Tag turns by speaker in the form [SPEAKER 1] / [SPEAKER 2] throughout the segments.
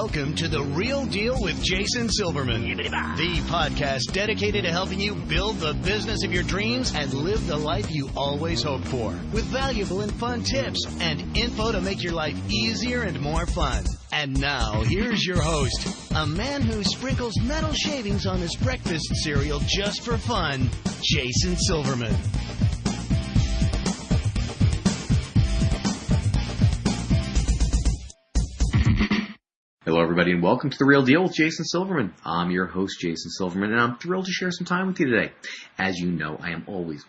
[SPEAKER 1] Welcome to The Real Deal with Jason Silverman, the podcast dedicated to helping you build the business of your dreams and live the life you always hoped for, with valuable and fun tips and info to make your life easier and more fun. And now, here's your host, a man who sprinkles metal shavings on his breakfast cereal just for fun, Jason Silverman.
[SPEAKER 2] Hello, everybody, and welcome to The Real Deal with Jason Silverman. I'm your host, Jason Silverman, and I'm thrilled to share some time with you today. As you know, I am always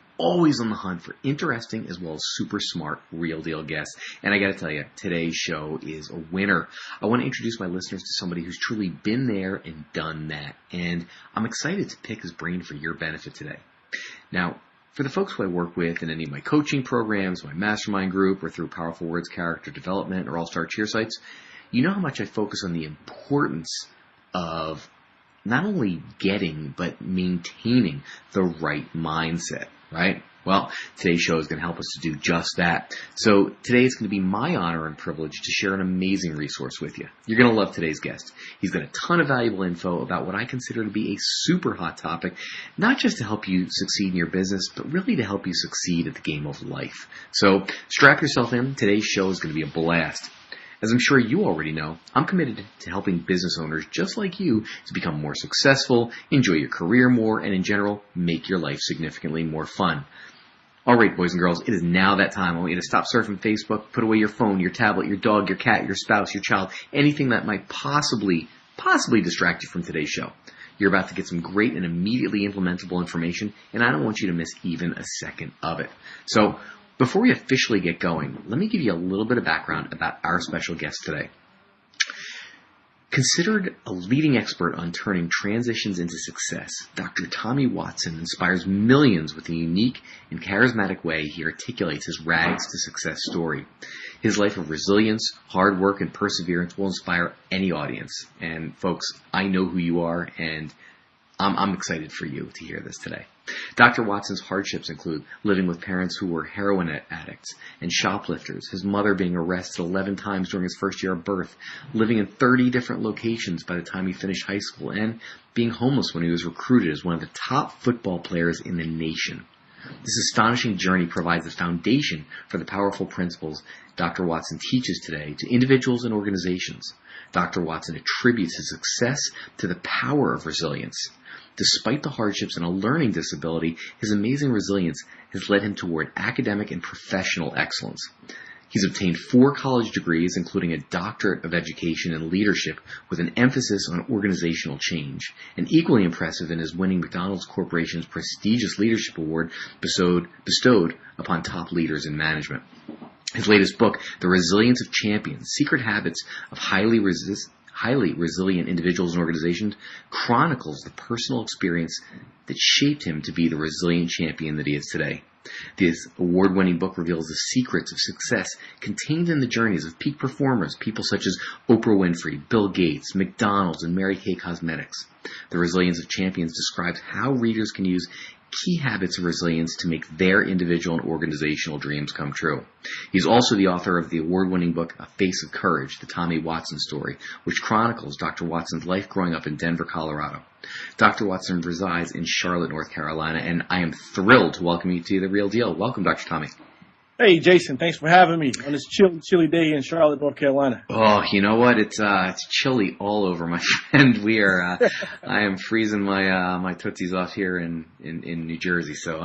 [SPEAKER 2] on the hunt for interesting as well as super smart real deal guests. And I got to tell you, today's show is a winner. I want to introduce my listeners to somebody who's truly been there and done that. And I'm excited to pick his brain for your benefit today. Now, for the folks who I work with in any of my coaching programs, my mastermind group, or through Powerful Words Character Development or All-Star Cheer sites, you know how much I focus on the importance of not only getting, but maintaining the right mindset, right? Well, today's show is going to help us to do just that. So today it's going to be my honor and privilege to share an amazing resource with you. You're going to love today's guest. He's got a ton of valuable info about what I consider to be a super hot topic, not just to help you succeed in your business, but really to help you succeed at the game of life. So strap yourself in. Today's show is going to be a blast. As I'm sure you already know, I'm committed to helping business owners just like you to become more successful, enjoy your career more, and in general, make your life significantly more fun. All right, boys and girls, it is now that time. I want you to stop surfing Facebook, put away your phone, your tablet, your dog, your cat, your spouse, your child, anything that might possibly distract you from today's show. You're about to get some great and immediately implementable information, and I don't want you to miss even a second of it. So, before we officially get going, let me give you a little bit of background about our special guest today. Considered a leading expert on turning transitions into success, Dr. Tommy Watson inspires millions with a unique and charismatic way he articulates his rags to success story. His life of resilience, hard work, and perseverance will inspire any audience. And folks, I know who you are, and I'm excited for you to hear this today. Dr. Watson's hardships include living with parents who were heroin addicts and shoplifters, his mother being arrested 11 times during his first year of birth, living in 30 different locations by the time he finished high school, and being homeless when he was recruited as one of the top football players in the nation. This astonishing journey provides the foundation for the powerful principles Dr. Watson teaches today to individuals and organizations. Dr. Watson attributes his success to the power of resilience. Despite the hardships and a learning disability, his amazing resilience has led him toward academic and professional excellence. He's obtained 4 college degrees, including a doctorate of education and leadership with an emphasis on organizational change, and equally impressive in his winning McDonald's Corporation's prestigious leadership award bestowed upon top leaders in management. His latest book, The Resilience of Champions, Secret Habits of Highly Resilient Individuals and Organizations, chronicles the personal experience that shaped him to be the resilient champion that he is today. This award-winning book reveals the secrets of success contained in the journeys of peak performers, people such as Oprah Winfrey, Bill Gates, McDonald's, and Mary Kay Cosmetics. The Resilience of Champions describes how readers can use key habits of resilience to make their individual and organizational dreams come true. He's also the author of the award-winning book, A Face of Courage, The Tommy Watson Story, which chronicles Dr. Watson's life growing up in Denver, Colorado. Dr. Watson resides in Charlotte, North Carolina, and I am thrilled to welcome you to The Real Deal. Welcome, Dr. Tommy.
[SPEAKER 3] Hey, Jason, thanks for having me on this chilly day in Charlotte, North Carolina.
[SPEAKER 2] Oh, you know what? It's chilly all over, my friend. I am freezing my tootsies off here in New Jersey. So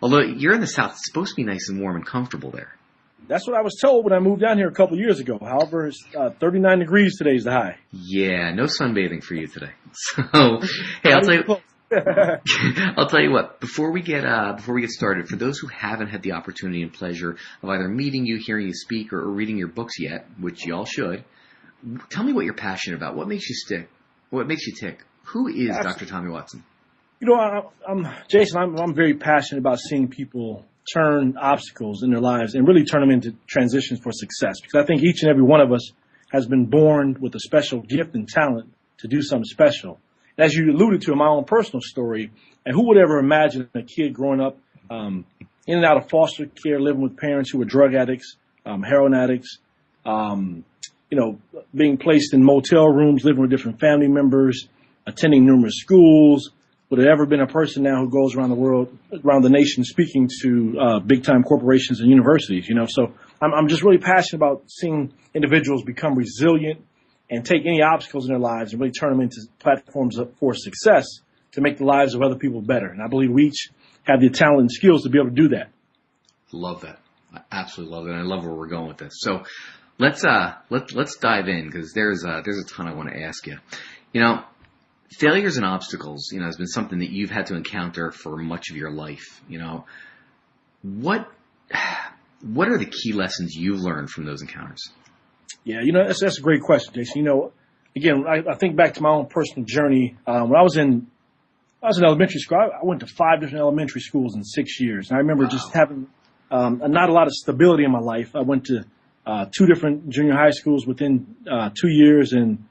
[SPEAKER 2] although you're in the South, it's supposed to be nice and warm and comfortable there.
[SPEAKER 3] That's what I was told when I moved down here a couple of years ago. However, it's 39 degrees today is the high.
[SPEAKER 2] Yeah, no sunbathing for you today. So, hey, I'll tell you what, before we get started, for those who haven't had the opportunity and pleasure of either meeting you, hearing you speak, or reading your books yet, which you all should, tell me what you're passionate about. What makes you tick? Who is Dr. Tommy Watson?
[SPEAKER 3] You know, Jason, I'm very passionate about seeing people turn obstacles in their lives and really turn them into transitions for success. Because I think each and every one of us has been born with a special gift and talent to do something special. As you alluded to in my own personal story, and who would ever imagine a kid growing up in and out of foster care, living with parents who were drug addicts, heroin addicts, being placed in motel rooms, living with different family members, attending numerous schools. Would have ever been a person now who goes around the world, around the nation, speaking to big-time corporations and universities. So I'm just really passionate about seeing individuals become resilient and take any obstacles in their lives and really turn them into platforms for success to make the lives of other people better. And I believe we each have the talent and skills to be able to do that.
[SPEAKER 2] Love that. I absolutely love it. And I love where we're going with this. So let's dive in, because there's a ton I want to ask you. Failures and obstacles, has been something that you've had to encounter for much of your life. What are the key lessons you've learned from those encounters?
[SPEAKER 3] Yeah, that's a great question, Jason. Again, I think back to my own personal journey. When I was in elementary school, I went to 5 different elementary schools in 6 years. And I remember just having not a lot of stability in my life. I went to 2 different junior high schools within 2 years, and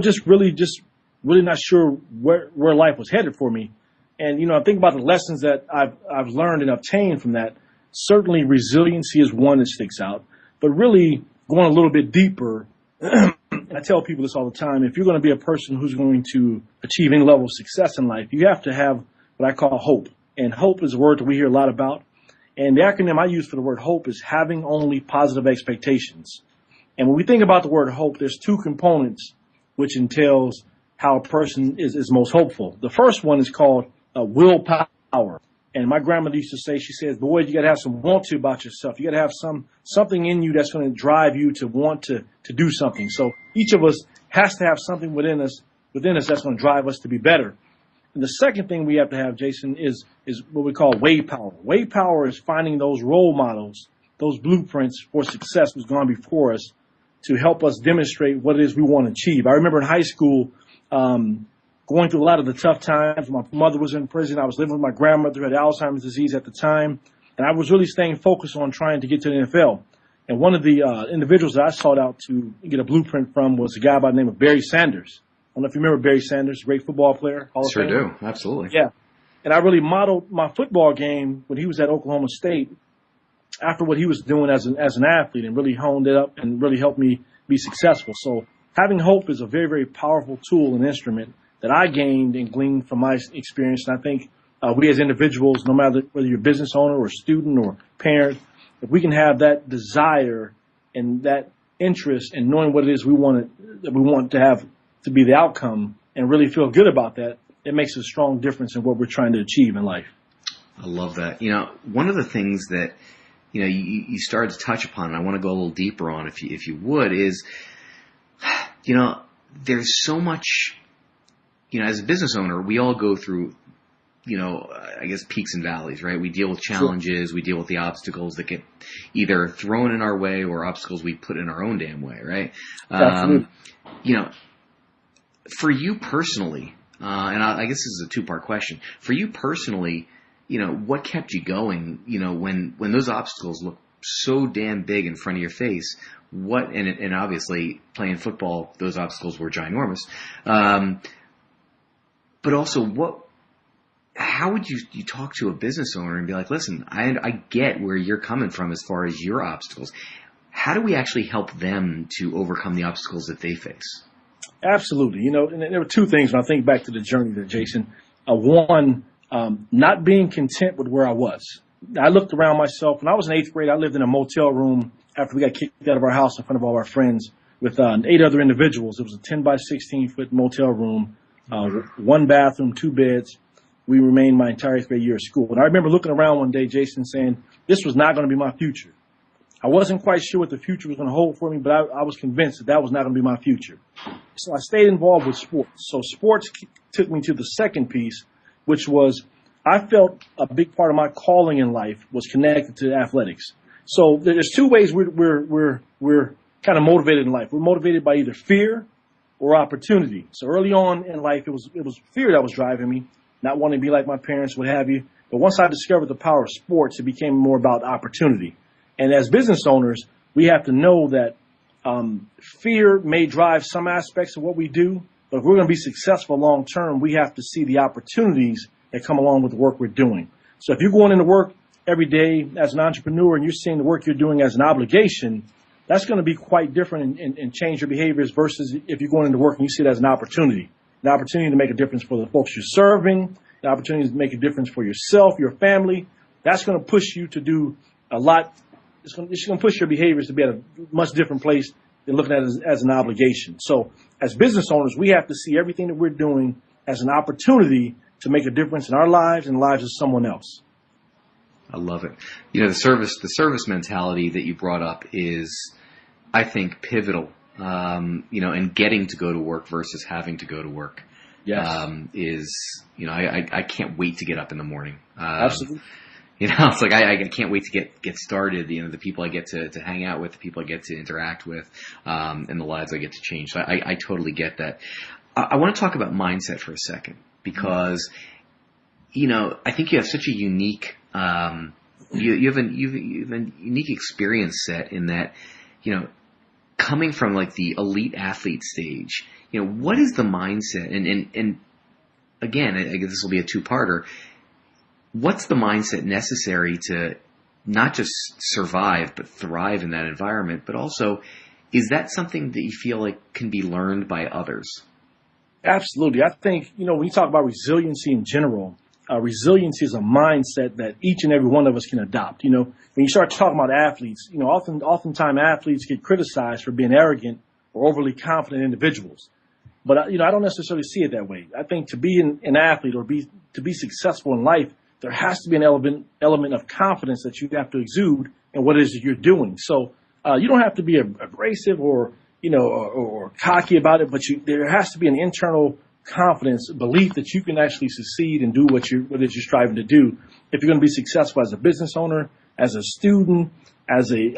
[SPEAKER 3] just really not sure where life was headed for me. And I think about the lessons that I've learned and obtained from that. Certainly, resiliency is one that sticks out, but really going a little bit deeper. And I tell people this all the time: if you're going to be a person who's going to achieve any level of success in life, you have to have what I call hope. And hope is a word that we hear a lot about. And the acronym I use for the word hope is having only positive expectations. And when we think about the word hope, there's 2 components which entails how a person is most hopeful. The first one is called willpower. And my grandmother used to say, she says, boy, you got to have some want to about yourself. You got to have something in you that's going to drive you to want to do something. So each of us has to have something within us that's going to drive us to be better. And the second thing we have to have, Jason, is what we call way power. Way power is finding those role models, those blueprints for success who's gone before us to help us demonstrate what it is we want to achieve. I remember in high school, going through a lot of the tough times. My mother was in prison. I was living with my grandmother who had Alzheimer's disease at the time. And I was really staying focused on trying to get to the NFL. And one of the individuals that I sought out to get a blueprint from was a guy by the name of Barry Sanders. I don't know if you remember Barry Sanders, great football player. Hall of
[SPEAKER 2] Sure
[SPEAKER 3] Fame.
[SPEAKER 2] do. Absolutely.
[SPEAKER 3] Yeah. And I really modeled my football game when he was at Oklahoma State after what he was doing as an athlete, and really honed it up and really helped me be successful. So having hope is a very, very powerful tool and instrument that I gained and gleaned from my experience. And I think we as individuals, no matter whether you're a business owner or student or parent, if we can have that desire and that interest in knowing what it is we want to have to be the outcome and really feel good about that, it makes a strong difference in what we're trying to achieve in life.
[SPEAKER 2] I love that. One of the things that you started to touch upon, and I want to go a little deeper on, if you would, is there's so much. As a business owner, we all go through, I guess peaks and valleys, right? We deal with challenges, we deal with the obstacles that get either thrown in our way or obstacles we put in our own damn way, right?
[SPEAKER 3] Absolutely.
[SPEAKER 2] For you personally, and I guess this is a 2-part question. For you personally, what kept you going, when those obstacles look so damn big in front of your face? And obviously playing football, those obstacles were ginormous. But also, how would you talk to a business owner and be like, listen, I get where you're coming from as far as your obstacles. How do we actually help them to overcome the obstacles that they face?
[SPEAKER 3] Absolutely. And there were 2 things when I think back to the journey there, Jason. One, not being content with where I was. I looked around myself. When I was in 8th grade, I lived in a motel room after we got kicked out of our house in front of all our friends with 8 other individuals. It was a 10 by 16 foot motel room. 1 bathroom, 2 beds. We remained my entire 8th grade year of school. And I remember looking around one day, Jason, saying, this was not going to be my future. I wasn't quite sure what the future was going to hold for me, but I was convinced that was not going to be my future. So I stayed involved with sports. So sports took me to the second piece, which was I felt a big part of my calling in life was connected to athletics. So there's 2 ways we're kind of motivated in life. We're motivated by either fear or opportunity. So early on in life, it was fear that was driving me, not wanting to be like my parents, what have you. But once I discovered the power of sports, it became more about opportunity. And as business owners, we have to know that fear may drive some aspects of what we do, but if we're going to be successful long term, we have to see the opportunities that come along with the work we're doing. So if you're going into work every day as an entrepreneur and you're seeing the work you're doing as an obligation, that's going to be quite different and change your behaviors versus if you're going into work and you see it as an opportunity to make a difference for the folks you're serving, the opportunity to make a difference for yourself, your family. That's going to push you to do a lot. It's going to push your behaviors to be at a much different place than looking at it as an obligation. So as business owners, we have to see everything that we're doing as an opportunity to make a difference in our lives and the lives of someone else.
[SPEAKER 2] I love it. The service mentality that you brought up is, I think, pivotal. And getting to go to work versus having to go to work.
[SPEAKER 3] Yes.
[SPEAKER 2] I can't wait to get up in the morning.
[SPEAKER 3] Absolutely.
[SPEAKER 2] It's like I can't wait to get started. The people I get to hang out with, the people I get to interact with, and the lives I get to change. So I totally get that. I want to talk about mindset for a second because, I think you have such a unique, you have a unique experience set in that, coming from like the elite athlete stage, what is the mindset? And again, I guess this will be a two-parter. What's the mindset necessary to not just survive, but thrive in that environment? But also, is that something that you feel like can be learned by others?
[SPEAKER 3] Absolutely. I think, when you talk about resiliency in general, resiliency is a mindset that each and every one of us can adopt. When you start talking about athletes, oftentimes athletes get criticized for being arrogant or overly confident individuals. But, I don't necessarily see it that way. I think to be an athlete or to be successful in life, there has to be an element of confidence that you have to exude in what it is that you're doing. So you don't have to be abrasive or cocky about it, but there has to be an internal confidence, belief that you can actually succeed and do what it is you're striving to do. If you're going to be successful as a business owner, as a student, as an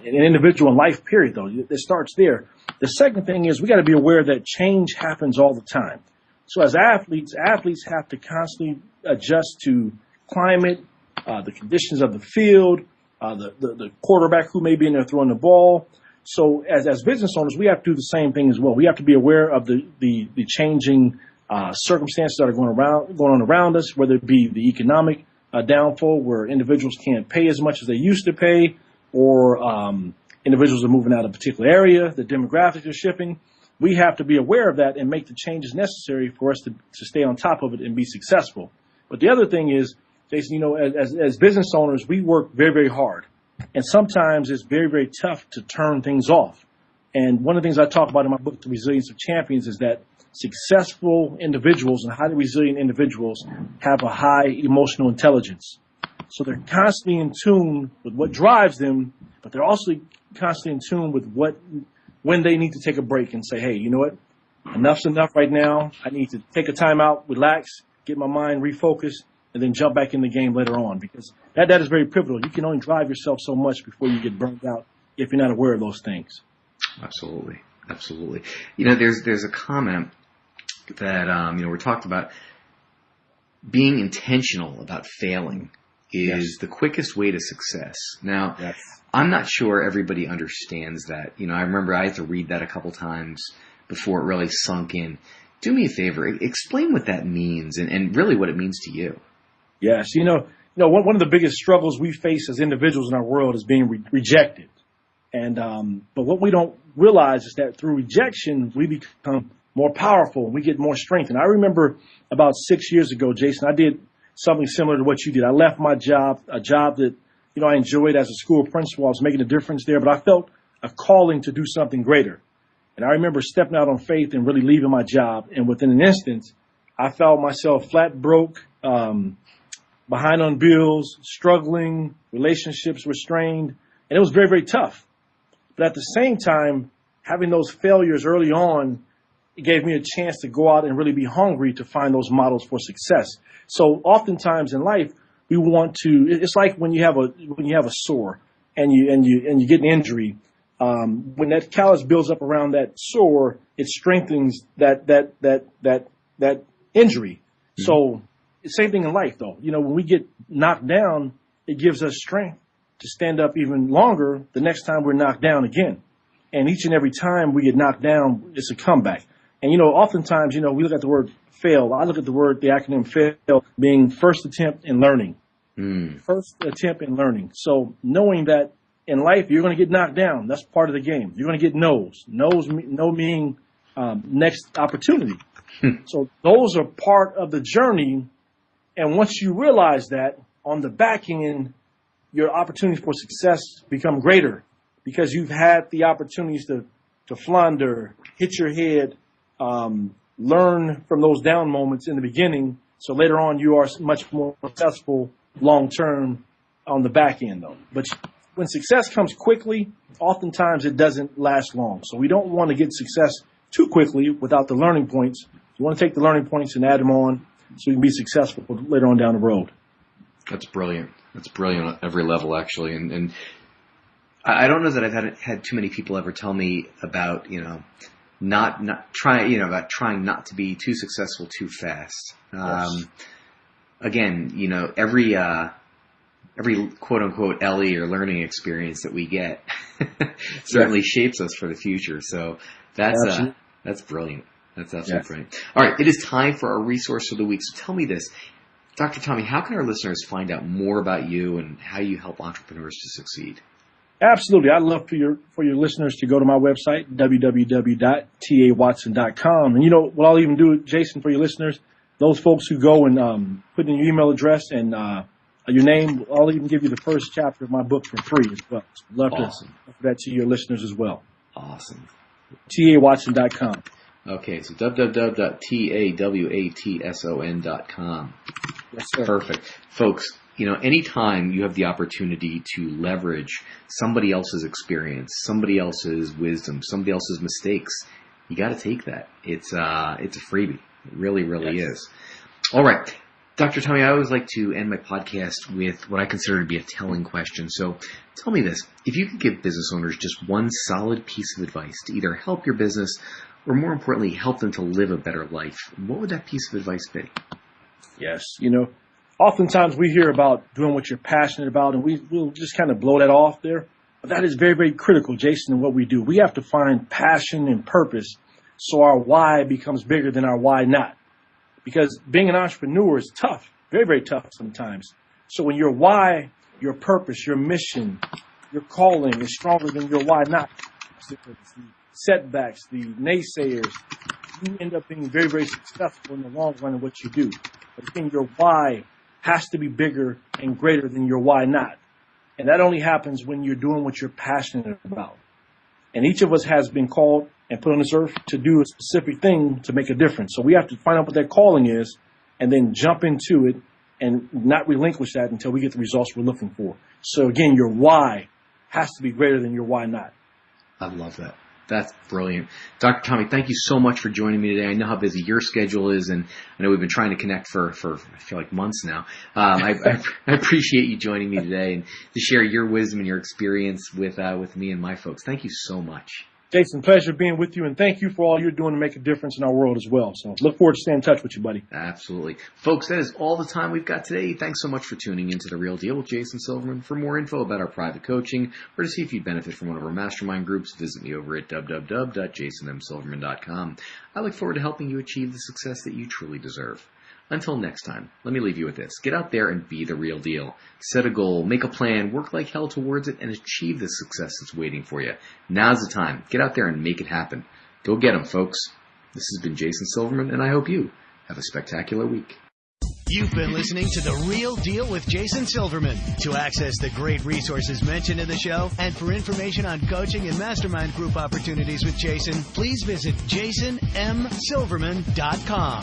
[SPEAKER 3] individual in life, period, though, it starts there. The second thing is we got to be aware that change happens all the time. So as athletes have to constantly adjust to climate, the conditions of the field, the quarterback who may be in there throwing the ball. So as business owners, we have to do the same thing as well. We have to be aware of the changing circumstances that are going on around us, whether it be the economic downfall where individuals can't pay as much as they used to pay, or individuals are moving out of a particular area, the demographics are shifting. We have to be aware of that and make the changes necessary for us to stay on top of it and be successful. But the other thing is, Jason, as business owners, we work very, very hard. And sometimes it's very, very tough to turn things off. And one of the things I talk about in my book, The Resilience of Champions, is that successful individuals and highly resilient individuals have a high emotional intelligence. So they're constantly in tune with what drives them, but they're also constantly in tune with when they need to take a break and say, hey, you know what? Enough's enough right now. I need to take a time out, relax, get my mind refocused, and then jump back in the game later on, because that is very pivotal. You can only drive yourself so much before you get burned out if you're not aware of those things. Absolutely.
[SPEAKER 2] There's a comment that, we're talked about being intentional about failing is the quickest way to success. Now, I'm not sure everybody understands that. I remember I had to read that a couple times before it really sunk in. Do me a favor, explain what that means and really what it means to you.
[SPEAKER 3] Yes, one of the biggest struggles we face as individuals in our world is being rejected. And but what we don't realize is that through rejection, we become more powerful and we get more strength. And I remember about 6 years ago, Jason, I did something similar to what you did. I left my job, a job that, I enjoyed as a school principal. I was making a difference there, but I felt a calling to do something greater. And I remember stepping out on faith and really leaving my job. And within an instant, I felt myself flat broke, behind on bills, struggling, relationships were strained, and it was very, very tough. But at the same time, having those failures early on, it gave me a chance to go out and really be hungry to find those models for success. So oftentimes in life, we want to, it's like when you have a sore and you get an injury, when that callus builds up around that sore, it strengthens that injury. Mm-hmm. So same thing in life, though. When we get knocked down, it gives us strength to stand up even longer the next time we're knocked down again. And each and every time we get knocked down, it's a comeback. And, oftentimes, we look at the word fail. I look at the acronym fail being first attempt in learning. First attempt in learning. So knowing that in life, you're going to get knocked down. That's part of the game. You're going to get no's. No meaning next opportunity. So those are part of the journey. And once you realize that, on the back end, your opportunities for success become greater because you've had the opportunities to flounder, hit your head, learn from those down moments in the beginning. So later on, you are much more successful long term on the back end, though. But when success comes quickly, oftentimes it doesn't last long. So we don't want to get success too quickly without the learning points. You want to take the learning points and add them on so you can be successful later on down the road.
[SPEAKER 2] That's brilliant. That's brilliant on every level, actually. And I don't know that I've had too many people ever tell me about, not trying, about trying not to be too successful too fast.
[SPEAKER 3] Yes.
[SPEAKER 2] Again, every quote unquote LE or learning experience that we get certainly shapes us for the future. So that's brilliant. That's absolutely brilliant. All right. It is time for our resource of the week. So tell me this, Dr. Tommy, how can our listeners find out more about you and how you help entrepreneurs to succeed?
[SPEAKER 3] Absolutely. I'd love for your listeners to go to my website, www.tawatson.com. And what I'll even do, Jason, for your listeners, those folks who go and put in your email address and your name, I'll even give you the first chapter of my book for free as well. So I'd love to offer that to your listeners as well.
[SPEAKER 2] Awesome.
[SPEAKER 3] tawatson.com.
[SPEAKER 2] Okay, so www.tawatson.com.
[SPEAKER 3] Yes, sir.
[SPEAKER 2] Perfect. Folks, anytime you have the opportunity to leverage somebody else's experience, somebody else's wisdom, somebody else's mistakes, you got to take that. It's a freebie. It really, really is. All right. Dr. Tommy, I always like to end my podcast with what I consider to be a telling question. So tell me this. If you could give business owners just one solid piece of advice to either help your business or, more importantly, help them to live a better life, what would that piece of advice be?
[SPEAKER 3] Yes. Oftentimes we hear about doing what you're passionate about, and we'll just kind of blow that off there. But that is very, very critical, Jason, in what we do. We have to find passion and purpose so our why becomes bigger than our why not. Because being an entrepreneur is tough, very, very tough sometimes. So when your why, your purpose, your mission, your calling is stronger than your why not, the setbacks, the naysayers, you end up being very, very successful in the long run in what you do. But again, your why has to be bigger and greater than your why not. And that only happens when you're doing what you're passionate about. And each of us has been called and put on this earth to do a specific thing to make a difference. So we have to find out what that calling is and then jump into it and not relinquish that until we get the results we're looking for. So again, your why has to be greater than your why not.
[SPEAKER 2] I love that. That's brilliant. Dr. Tommy, thank you so much for joining me today. I know how busy your schedule is, and I know we've been trying to connect for I feel like months now. I appreciate you joining me today and to share your wisdom and your experience with me and my folks. Thank you so much.
[SPEAKER 3] Jason, pleasure being with you, and thank you for all you're doing to make a difference in our world as well. So look forward to staying in touch with you, buddy.
[SPEAKER 2] Absolutely. Folks, that is all the time we've got today. Thanks so much for tuning into The Real Deal with Jason Silverman. For more info about our private coaching or to see if you'd benefit from one of our mastermind groups, visit me over at www.jasonmsilverman.com. I look forward to helping you achieve the success that you truly deserve. Until next time, let me leave you with this. Get out there and be the real deal. Set a goal, make a plan, work like hell towards it, and achieve the success that's waiting for you. Now's the time. Get out there and make it happen. Go get 'em, folks. This has been Jason Silverman, and I hope you have a spectacular week.
[SPEAKER 1] You've been listening to The Real Deal with Jason Silverman. To access the great resources mentioned in the show and for information on coaching and mastermind group opportunities with Jason, please visit jasonmsilverman.com.